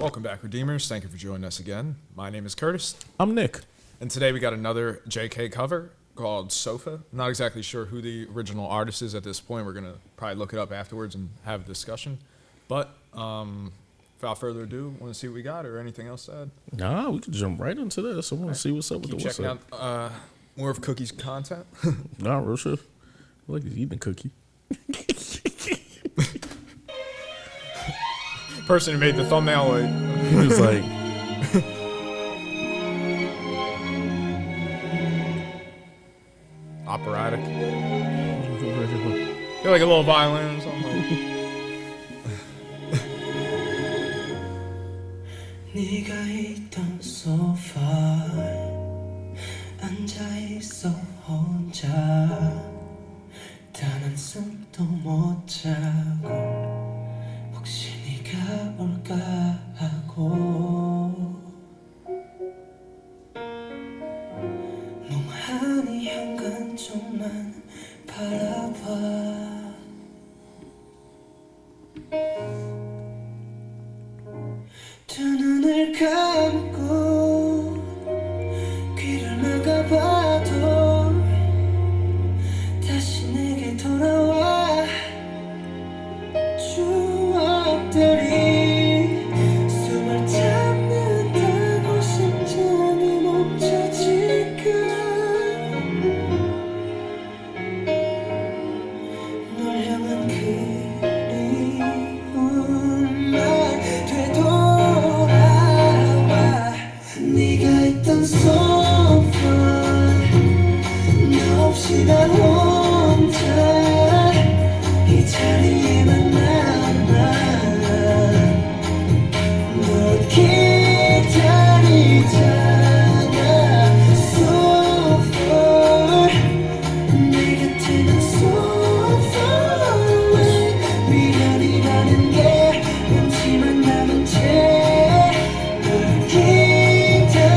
Welcome back, Redeemers. Thank you for joining us again. My name is Curtis, I'm Nick. and today we got another JK cover called Sofa. I'm not exactly sure who the original artist is at this point. We're going to probably look it up afterwards and have a discussion. But without further ado, want to see what we got or anything else to add? Nah, we can jump right into this. I want to see what's up with Keep the what's checking up. out more of Cookie's content. Nah, real shit. I like he's eating a cookie. Person who made the thumbnail, He was like, operatic. Feel like a little violin or something. 네가 있던 소파에 앉아있어 혼자 단 한숨도 못 자고 혹시 네가 올까 하고 멍하니 현관 쪽만 바라봐 두 눈을 감고 귀를 막아봐도 다시 내게 돌아와 추억들이 숨을 참는다고 심장이 멈춰질까 널 향한 그리움만 되돌아와 네가 있던 소파 너 없이 나 혼자 이 자리에만 남아 널 기다리잖아 So far 내 곁에는 so far away 미련이라는 게 먼지만 남은 채널 기다리잖아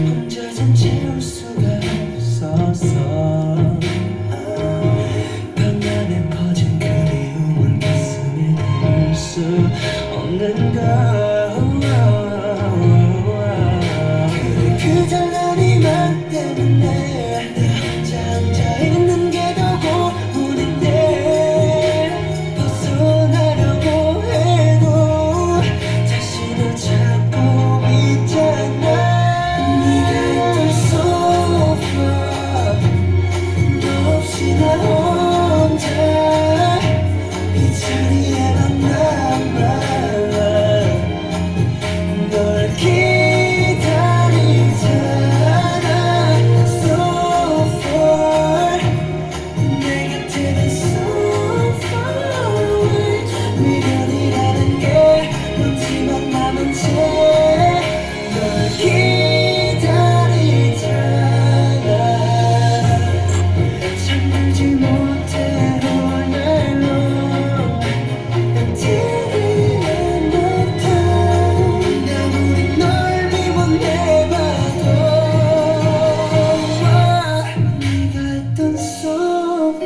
혼자선 채울 수가 없어서 방 안에 퍼진 그리움은 가슴에 담을 수 없는 걸 그저 난 이만 때문에 나 혼자 앉아있는 게 더 고운인데 벗어나려고 해도 다시 널 찾고 있잖아 네가 있던 소파 너 없이 나 혼자 이 자리에만 남아 널 기다리잖아 So far 내 곁에는 so far away 미련이라는 게 먼지만 남은 채널 기다리잖아 잠들지 못해 all night long Until the end of time 아무리 널 미워해봐도 네가 있던 소파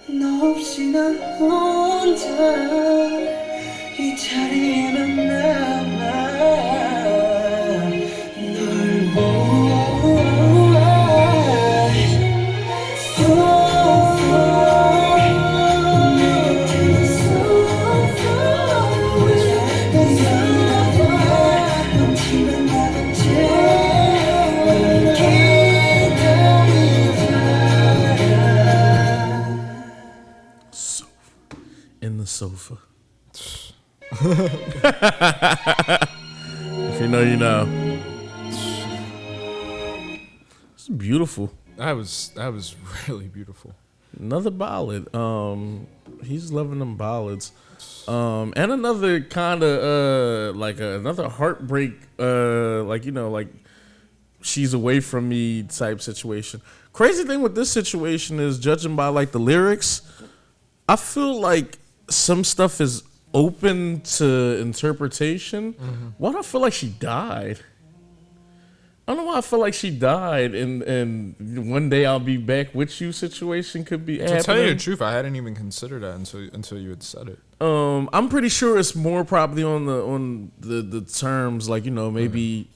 너 없이 나 혼자 이 자리에만 남아 널 보아 So far 내 곁에는 so far away 벗어나봐 넘치만 나던 채널 기다리잖아 in the sofa. If you know, you know. It's beautiful. That was really beautiful. Another ballad. He's loving them ballads. And another kind of like another heartbreak. Like she's away from me type situation. Crazy thing with this situation is, judging by like the lyrics, I feel like some stuff is open to interpretation. Why do I feel like she died? I don't know why I feel like she died, and one day I'll be back with you situation could be happening. To tell you the truth, I hadn't even considered that until you had said it. I'm pretty sure it's more probably on the terms like, you know, maybe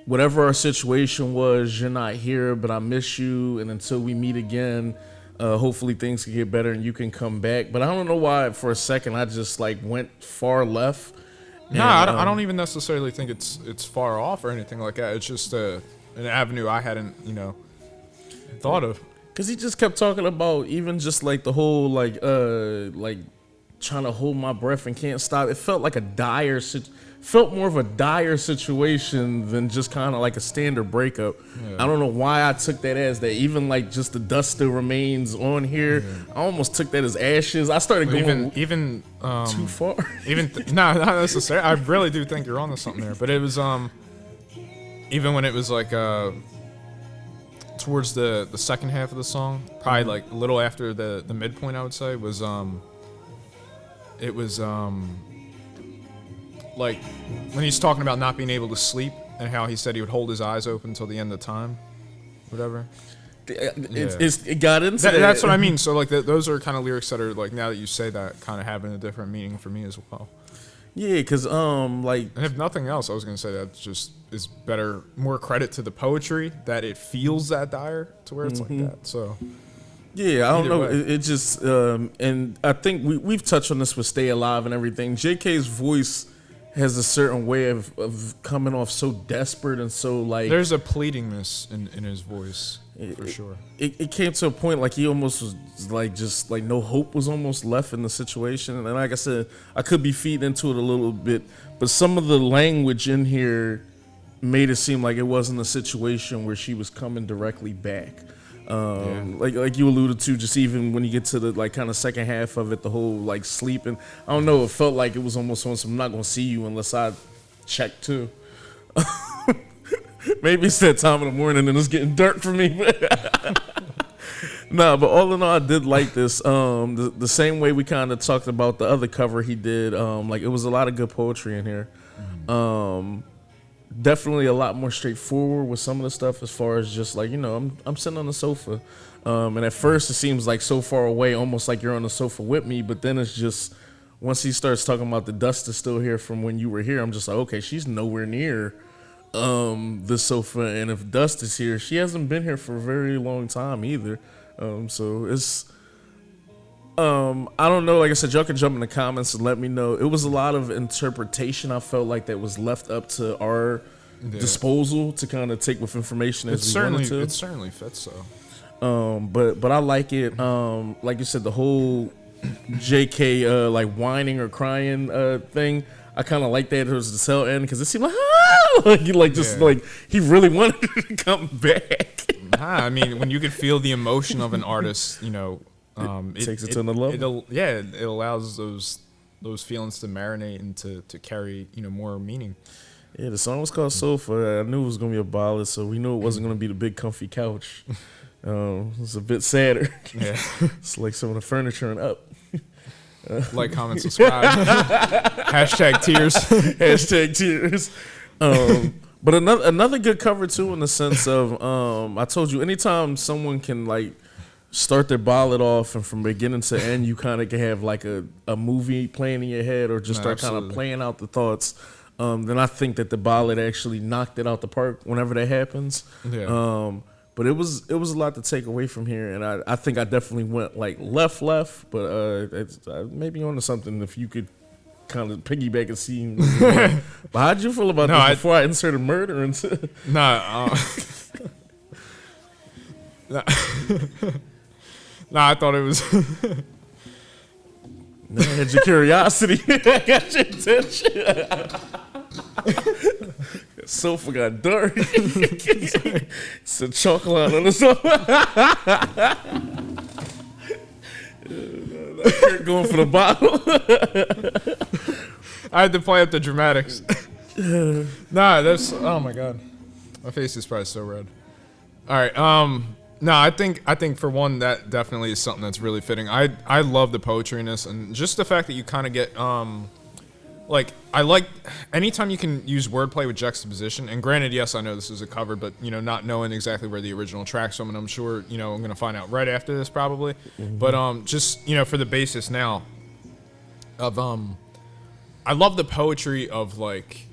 whatever our situation was, you're not here, but I miss you, and until we meet again, hopefully things can get better and you can come back. But I don't know why for a second I just like went far left. No, I don't even necessarily think it's far off or anything like that. It's just an avenue I hadn't, thought of. Cause he just kept talking about even just like the whole like trying to hold my breath and can't stop. It felt like felt more of a dire situation than just kind of like a standard breakup. Yeah. I don't know why I took that as that. Even like just the dust still remains on here. Yeah. I almost took that as ashes. I started going even too far. No, not necessarily. I really do think you're onto something there. But it was even when it was like towards the second half of the song, probably like a little after the midpoint, I would say was it was like when he's talking about not being able to sleep and how he said he would hold his eyes open until the end of time, whatever. It got into that. That's what I mean. So like those are kind of lyrics that are like, now that you say that, kind of having a different meaning for me as well. Yeah, because like, and if nothing else, I was gonna say that just is better, more credit to the poetry that it feels that dire to where it's like that. So. Yeah, I don't know. It just, and I think we've touched on this with Stay Alive and everything. JK's voice has a certain way of coming off so desperate and so like. There's a pleadingness in his voice, for sure. It came to a point like he almost was like, just like no hope was almost left in the situation. And like I said, I could be feeding into it a little bit, but some of the language in here made it seem like it wasn't a situation where she was coming directly back. Like you alluded to, just even when you get to the like kind of second half of it, the whole like sleeping, I don't know, it felt like it was almost on some, I'm not gonna see you unless I check too. Maybe it's that time of the morning and it's getting dark for me. Nah, but all in all, I did like this. The same way we kind of talked about the other cover he did. Like it was a lot of good poetry in here. Definitely a lot more straightforward with some of the stuff as far as just like, I'm sitting on the sofa. And at first it seems like so far away, almost like you're on the sofa with me. But then it's just, once he starts talking about the dust is still here from when you were here, I'm just like, okay, she's nowhere near the sofa. And if dust is here, she hasn't been here for a very long time either. So it's, I don't know. Like I said, y'all can jump in the comments and let me know. It was a lot of interpretation. I felt like that was left up to our disposal to kind of take with information as we wanted to. It certainly fits so. But I like it. Like you said, the whole JK like whining or crying thing. I kind of like that towards the tail end because it seemed like he really wanted to come back. I mean, when you could feel the emotion of an artist, it takes it to another level. It allows those feelings to marinate and to carry more meaning. Yeah, the song was called Sofa. I knew it was gonna be a ballad, so we knew it wasn't gonna be the big comfy couch. It's a bit sadder. Yeah, it's like some of the furniture and Up. Like, comment, subscribe. Hashtag tears. Hashtag tears. But another good cover too, in the sense of I told you, anytime someone can like start their ballad off and from beginning to end, you kind of can have like a movie playing in your head or just start kind of playing out the thoughts. Then I think that the ballad actually knocked it out the park whenever that happens. Yeah. But it was a lot to take away from here, and I think I definitely went like left, but it's maybe onto something if you could kind of piggyback and see. But how'd you feel about this before I inserted murder into? Nah, I thought it was. I had your curiosity. I got your attention. Sofa got dark. It's a chocolate on the sofa. Going for the bottle. I had to play up the dramatics. Nah, that's, oh my god, my face is probably so red. All right, no, I think for one, that definitely is something that's really fitting. I love the poetry in this, and just the fact that you kind of get like I like anytime you can use wordplay with juxtaposition. And granted, yes, I know this is a cover, but not knowing exactly where the original track's from, and I'm sure I'm gonna find out right after this probably. But just for the basis now of I love the poetry of like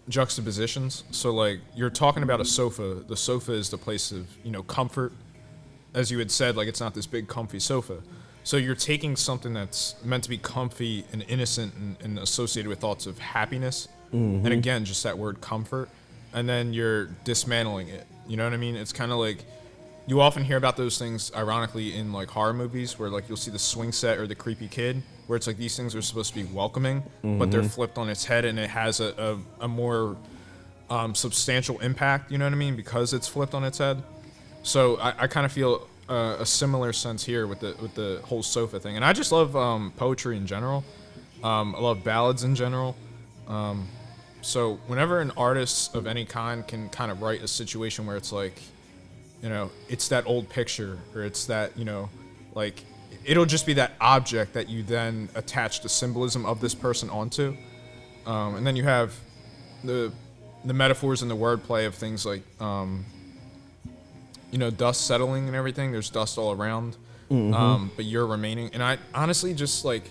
juxtapositions. So like you're talking about a sofa. The sofa is the place of comfort, as you had said. Like it's not this big comfy sofa. So you're taking something that's meant to be comfy and innocent and associated with thoughts of happiness, and again, just that word comfort, and then you're dismantling it. You know what I mean? It's kind of like you often hear about those things, ironically, in like horror movies, where like you'll see the swing set or the creepy kid, where it's like these things are supposed to be welcoming, but they're flipped on its head, and it has a more substantial impact. You know what I mean? Because it's flipped on its head. So I kind of feel a similar sense here with the whole sofa thing, and I just love poetry in general. I love ballads in general. So whenever an artist of any kind can kind of write a situation where it's like, it's that old picture, or it's that like it'll just be that object that you then attach the symbolism of this person onto, and then you have the metaphors and the wordplay of things like dust settling and everything. There's dust all around, but you're remaining. And I honestly just like,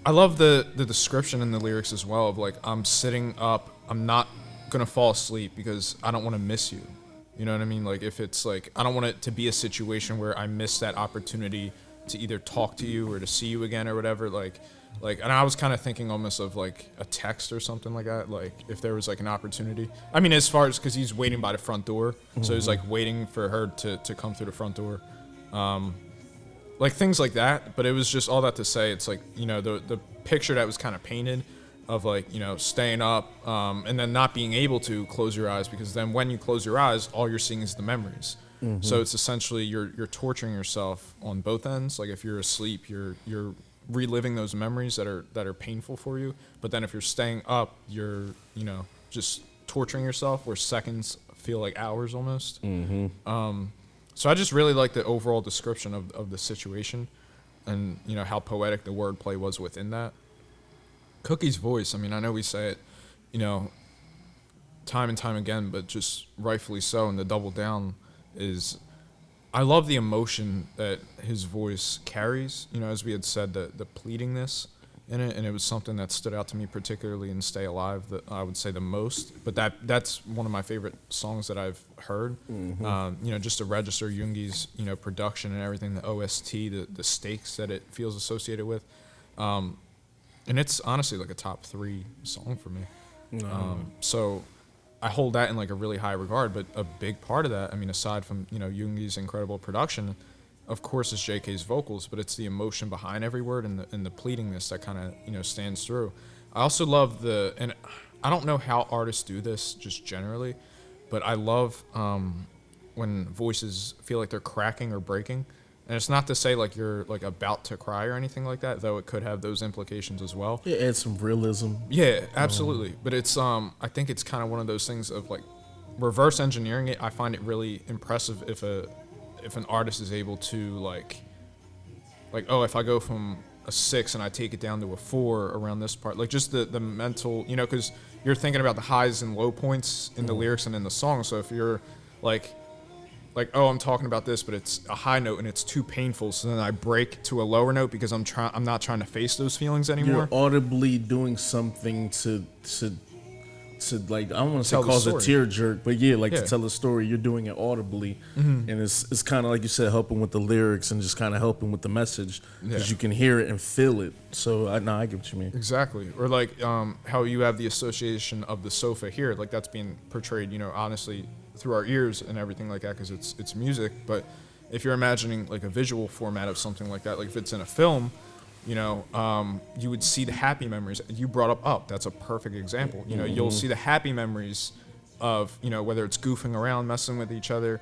I love the description in the lyrics as well of like, I'm sitting up, I'm not gonna fall asleep because I don't want to miss you. You know what I mean? Like if it's like, I don't want it to be a situation where I miss that opportunity to either talk to you or to see you again or whatever. Like, and I was kind of thinking almost of like a text or something like that. Like if there was like an opportunity. I mean, as far as, because he's waiting by the front door, so he's like waiting for her to come through the front door, like things like that. But it was just all that to say, it's like the picture that was kind of painted of like staying up, and then not being able to close your eyes, because then when you close your eyes, all you're seeing is the memories. So it's essentially you're torturing yourself on both ends. Like if you're asleep, you're reliving those memories that are painful for you, but then if you're staying up, you're just torturing yourself, where seconds feel like hours almost. So I just really like the overall description of the situation, and how poetic the wordplay was within that. Cookie's voice, I mean, I know we say it time and time again, but just rightfully so, and the double down is, I love the emotion that his voice carries, as we had said, the pleadingness in it, and it was something that stood out to me particularly in Stay Alive, that I would say the most, but that's one of my favorite songs that I've heard. Just to register Yoongi's, production and everything, the OST, the stakes that it feels associated with, and it's honestly like a top 3 song for me. So I hold that in like a really high regard, but a big part of that, I mean, aside from Yoongi's incredible production, of course, is JK's vocals, but it's the emotion behind every word and the pleadingness that kind of stands through. I also love and I don't know how artists do this just generally, but I love when voices feel like they're cracking or breaking. And it's not to say like you're like about to cry or anything like that, though it could have those implications as well. Yeah, add some realism. Yeah, absolutely. But it's I think it's kind of one of those things of like reverse engineering it. I find it really impressive if an artist is able to like if I go from a 6 and I take it down to a 4 around this part, like just the mental, because you're thinking about the highs and low points in the lyrics and in the song. So if you're like, oh, I'm talking about this, but it's a high note and it's too painful, so then I break to a lower note because I'm not trying to face those feelings anymore. You're audibly doing something to like, I don't want to say Tell the cause a story. tear jerk, but to Yeah. tell a story, you're doing it audibly, and it's kind of like you said, helping with the lyrics and just kind of helping with the message, because Yeah. you can hear it and feel it. So I get what you mean. Exactly. Or like how you have the association of the sofa here, like that's being portrayed, honestly, through our ears and everything like that, because it's music. But if you're imagining like a visual format of something like that, like if it's in a film, you would see the happy memories. You brought up, that's a perfect example. You'll see the happy memories of, whether it's goofing around, messing with each other,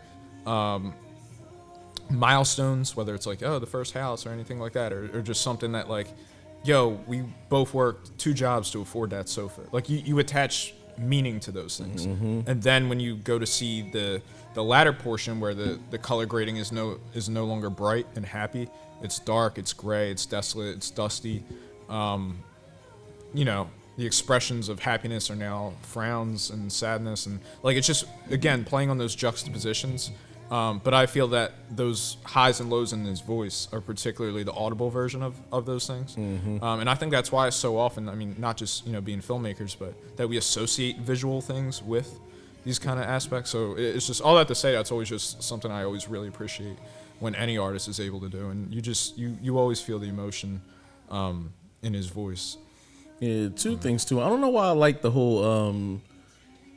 milestones, whether it's like, oh, the first house or anything like that, or just something that like, yo, we both worked 2 jobs to afford that sofa. Like you attach meaning to those things. And then when you go to see the latter portion where the color grading is no longer bright and happy, it's dark, it's gray, it's desolate, it's dusty, you know, the expressions of happiness are now frowns and sadness, and like it's just again playing on those juxtapositions. But I feel that those highs and lows in his voice are particularly the audible version of those things. And I think that's why so often, I mean, not just, you know, being filmmakers, but that we associate visual things with these kind of aspects. So it's just all that to say, that's always just something I always really appreciate when any artist is able to do. And you always feel the emotion in his voice. Yeah, two things too. I don't know why I like the whole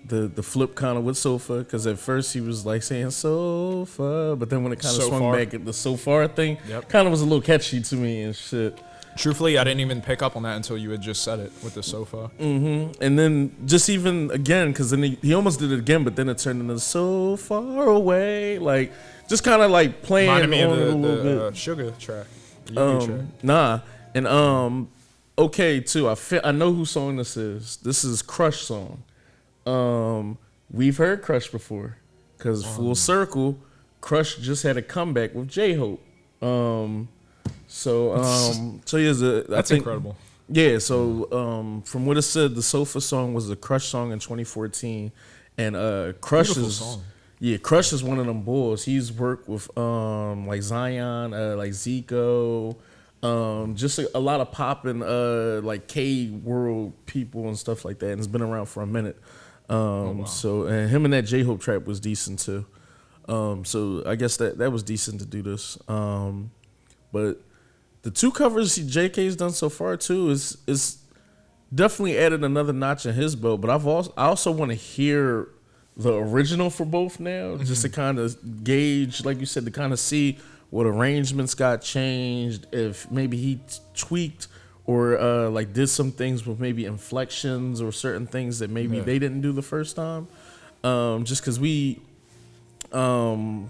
the flip kind of with Sofa, because at first he was like saying Sofa, but then when it kind of So swung far. back at the so far thing, Yep. kind of was a little catchy to me and shit. Truthfully, I didn't even pick up on that until you had just said it with the sofa. And then just even again, because then he almost did it again, but then it turned into so far away, like just kind of like playing on Reminded me it a of little bit. the Sugar track. The Yugi track. Nah, and okay too. I know whose song this is. This is Crush song. We've heard Crush before, because full circle, Crush just had a comeback with J-Hope. So here's That's incredible. Yeah, so from what it said, the Sofa song was a Crush song in 2014, and Crush Beautiful is song. yeah, Crush is one of them boys. He's worked with like Zion, like Zico, just a lot of popping like K World people and stuff like that, and it's been around for a minute. So and him and that J-Hope track was decent too. So I guess that was decent to do this. But the two covers JK's done so far too is definitely added another notch in his belt. But I also want to hear the original for both now, just to kind of gauge, like you said, to kind of see what arrangements got changed, if maybe he tweaked or like did some things with maybe inflections or certain things that maybe they didn't do the first time. Just because we know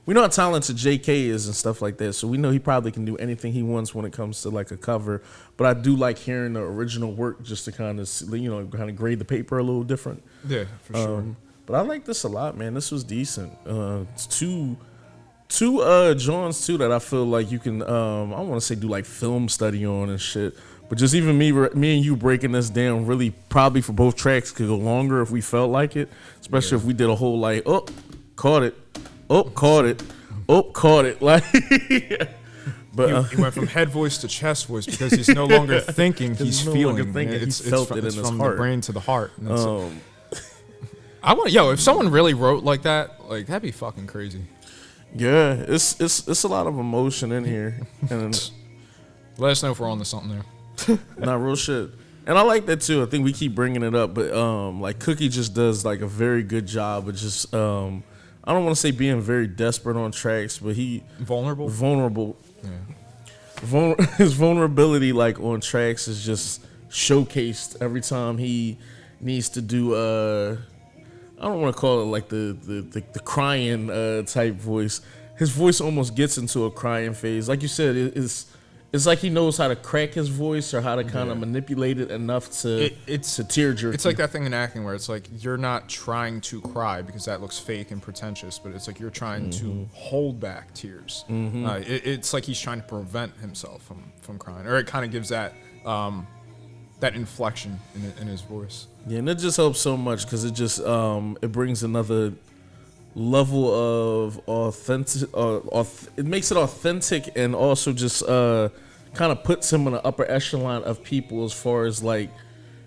how talented JK is and stuff like that, so we know he probably can do anything he wants when it comes to like a cover. But I do like hearing the original work just to kind of, you know, kind of grade the paper a little different. Yeah, for sure. But I like this a lot, man. This was decent. It's two Johns too that I feel like you can I don't want to say do like film study on and shit, but just even me and you breaking this down really probably for both tracks could go longer if we felt like it, especially if we did a whole like caught it like but He went from head voice to chest voice because he's no longer thinking, he's no feeling. longer thinking, he It's felt from, it in it's his from heart. the brain to the heart. And if someone really wrote like that, like that'd be fucking crazy. yeah, it's a lot of emotion in here, and Let us know if we're on to something there. not real shit. And I like that too. I think we keep bringing it up, but like Cookie just does like a very good job of just I don't want to say being very desperate on tracks, but he vulnerable. Yeah. His vulnerability like on tracks is just showcased every time he needs to do I don't want to call it like the crying type voice. His voice almost gets into a crying phase. Like you said, it's like he knows how to crack his voice or how to kind of manipulate it enough to tear jerk. It's like that thing in acting where it's like you're not trying to cry because that looks fake and pretentious, but it's like you're trying to hold back tears. It's like he's trying to prevent himself from crying, or it kind of gives that that inflection in his voice. Yeah, and it just helps so much because it just it brings another level of authentic. It makes it authentic and also just kind of puts him in the upper echelon of people as far as like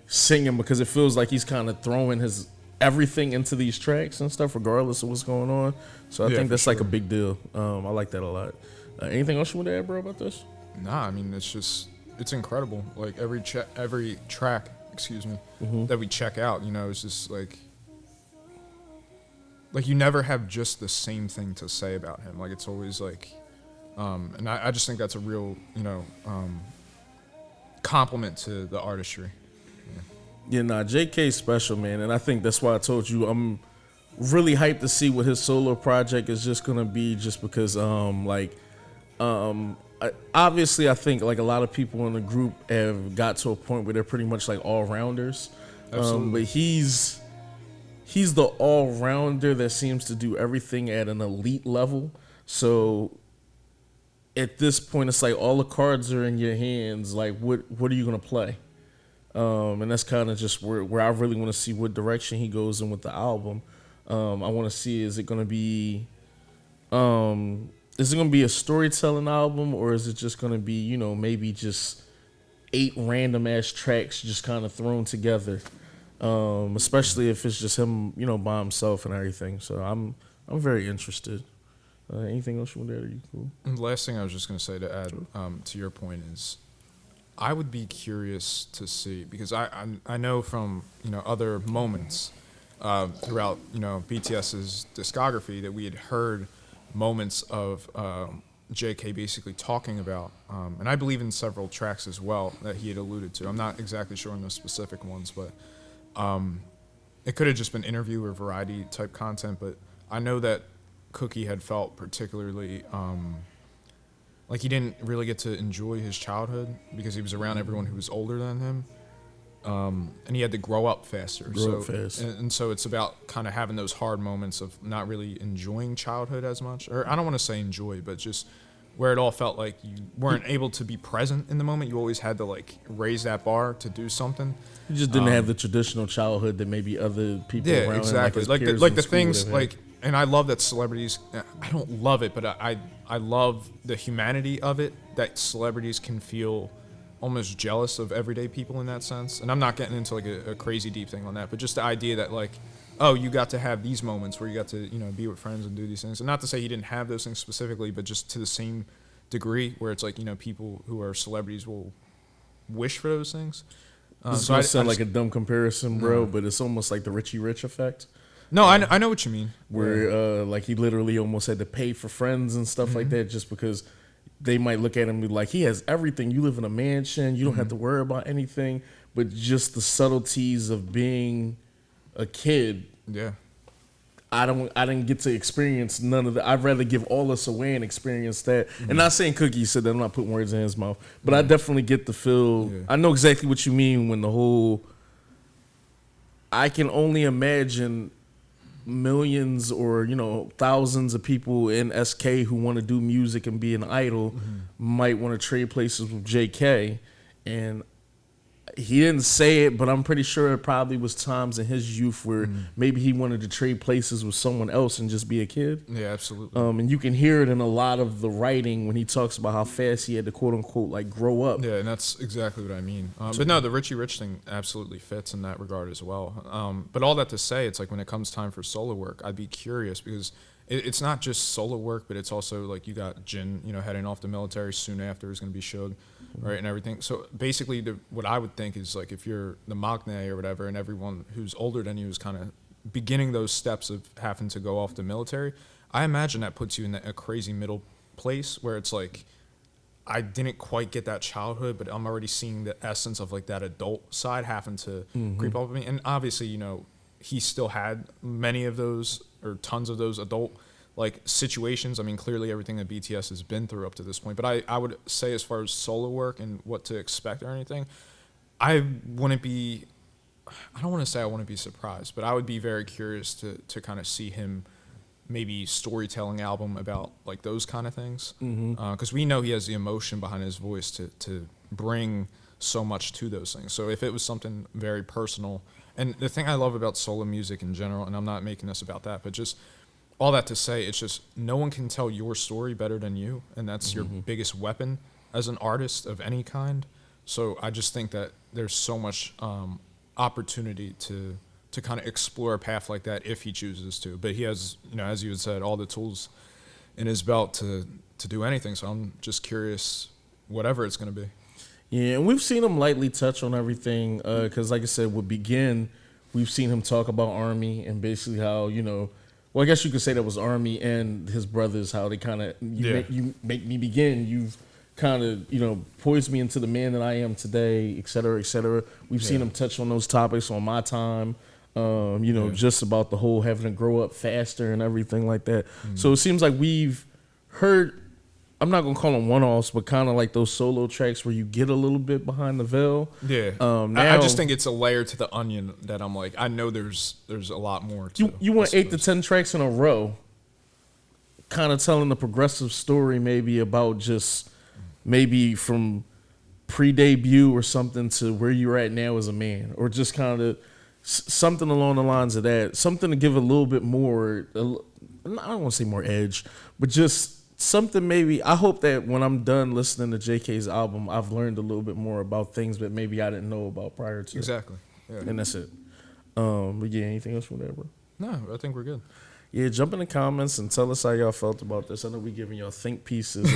singing, because it feels like he's kind of throwing his everything into these tracks and stuff, regardless of what's going on. So I think that's like a big deal. I like that a lot. Anything else you want to add, bro, about this? Nah, I mean it's incredible. Like every track, that we check out, you know, it's just like you never have just the same thing to say about him. Like it's always like, and I just think that's a real, you know, compliment to the artistry. Yeah, nah, JK's special, man, and I think that's why I told you I'm really hyped to see what his solo project is just gonna be, just because obviously I think like a lot of people in the group have got to a point where they're pretty much like all-rounders. But he's the all-rounder that seems to do everything at an elite level. So at this point, it's like all the cards are in your hands. Like, what are you gonna play? And that's kind of just where I really want to see what direction he goes in with the album. I want to see, is it going to be a storytelling album, or is it just going to be, you know, maybe just 8 random ass tracks just kind of thrown together, especially if it's just him, you know, by himself and everything. So I'm very interested. Anything else you want to add? Are you cool? And the last thing I was just going to say to add to your point is, I would be curious to see, because I know from, you know, other moments throughout, you know, BTS's discography that we had heard moments of JK basically talking about, and I believe in several tracks as well that he had alluded to. I'm not exactly sure on the specific ones, but it could have just been interview or variety type content. But I know that Cookie had felt particularly like he didn't really get to enjoy his childhood because he was around everyone who was older than him. And he had to grow up faster. And so it's about kind of having those hard moments of not really enjoying childhood as much. Or I don't want to say enjoy, but just where it all felt like you weren't able to be present in the moment. You always had to like raise that bar to do something. You just didn't have the traditional childhood that maybe other people around exactly. him, like the things like, and I love that celebrities, I don't love it, but I love the humanity of it, that celebrities can feel almost jealous of everyday people in that sense. And I'm not getting into like a crazy deep thing on that, but just the idea that like, oh, you got to have these moments where you got to, you know, be with friends and do these things. And not to say he didn't have those things specifically, but just to the same degree where it's like, you know, people who are celebrities will wish for those things. This might sound like a dumb comparison, bro, but it's almost like the Richie Rich effect. No, I know what you mean. Where like he literally almost had to pay for friends and stuff like that just because they might look at him and be like, he has everything. You live in a mansion. You don't have to worry about anything. But just the subtleties of being a kid. Yeah. I didn't get to experience none of that. I'd rather give all this away and experience that. And not saying Cookie said that. I'm not putting words in his mouth. But I definitely get the feel. Yeah. I know exactly what you mean when the whole... I can only imagine millions or, you know, thousands of people in SK who want to do music and be an idol might want to trade places with JK. And he didn't say it, but I'm pretty sure it probably was times in his youth where maybe he wanted to trade places with someone else and just be a kid. Yeah, absolutely. And you can hear it in a lot of the writing when he talks about how fast he had to quote unquote like grow up. Yeah, and that's exactly what I mean. But no, the Richie Rich thing absolutely fits in that regard as well. But all that to say, it's like when it comes time for solo work, I'd be curious because it's not just solo work, but it's also like you got Jin, you know, heading off the military soon after is going to be showed, right, and everything. So basically, what I would think is like if you're the maknae or whatever, and everyone who's older than you is kind of beginning those steps of having to go off the military, I imagine that puts you in a crazy middle place where it's like, I didn't quite get that childhood, but I'm already seeing the essence of like that adult side having to creep up with me. And obviously, you know, he still had many of those or tons of those adult like situations. I mean, clearly everything that BTS has been through up to this point, but I would say as far as solo work and what to expect or anything, I don't want to say I wouldn't be surprised, but I would be very curious to kind of see him maybe storytelling album about like those kind of things. Because we know he has the emotion behind his voice to bring so much to those things. So if it was something very personal, and the thing I love about solo music in general, and I'm not making this about that, but just all that to say, it's just no one can tell your story better than you, and that's your biggest weapon as an artist of any kind. So I just think that there's so much opportunity to kind of explore a path like that if he chooses to. But he has, you know, as you had said, all the tools in his belt to do anything. So I'm just curious, whatever it's going to be. Yeah, and we've seen him lightly touch on everything because, like I said, with Begin, we've seen him talk about Army and basically how, you know, well, I guess you could say that was Army and his brothers, how they kind of, you make me begin. You've kind of, you know, poised me into the man that I am today, et cetera, et cetera. We've seen him touch on those topics on My Time, you know, just about the whole having to grow up faster and everything like that. So it seems like we've heard, I'm not going to call them one-offs, but kind of like those solo tracks where you get a little bit behind the veil. Yeah. I just think it's a layer to the onion that I'm like, I know there's a lot more to. You want 8 to 10 tracks in a row, kind of telling the progressive story maybe about just maybe from pre-debut or something to where you're at now as a man, or just kind of something along the lines of that, something to give a little bit more, I don't want to say more edge, but just something maybe. I hope that when I'm done listening to JK's album, I've learned a little bit more about things that maybe I didn't know about prior to. Exactly. Yeah. And that's it. But yeah, anything else from there, bro? No, I think we're good. Yeah, jump in the comments and tell us how y'all felt about this. I know we giving y'all think pieces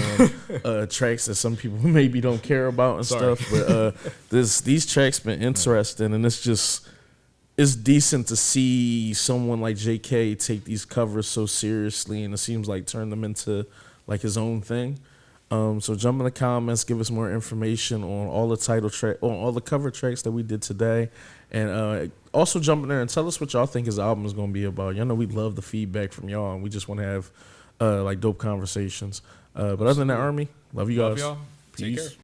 on tracks that some people maybe don't care about and Sorry. stuff, but these tracks been interesting, and it's decent to see someone like JK take these covers so seriously, and it seems like turn them into like his own thing. So jump in the comments, give us more information on all the on all the cover tracks that we did today, and also jump in there and tell us what y'all think his album is going to be about. Y'all know we love the feedback from y'all, and we just want to have like dope conversations. But other than that, Army, love you guys. Love y'all. Take Peace. care.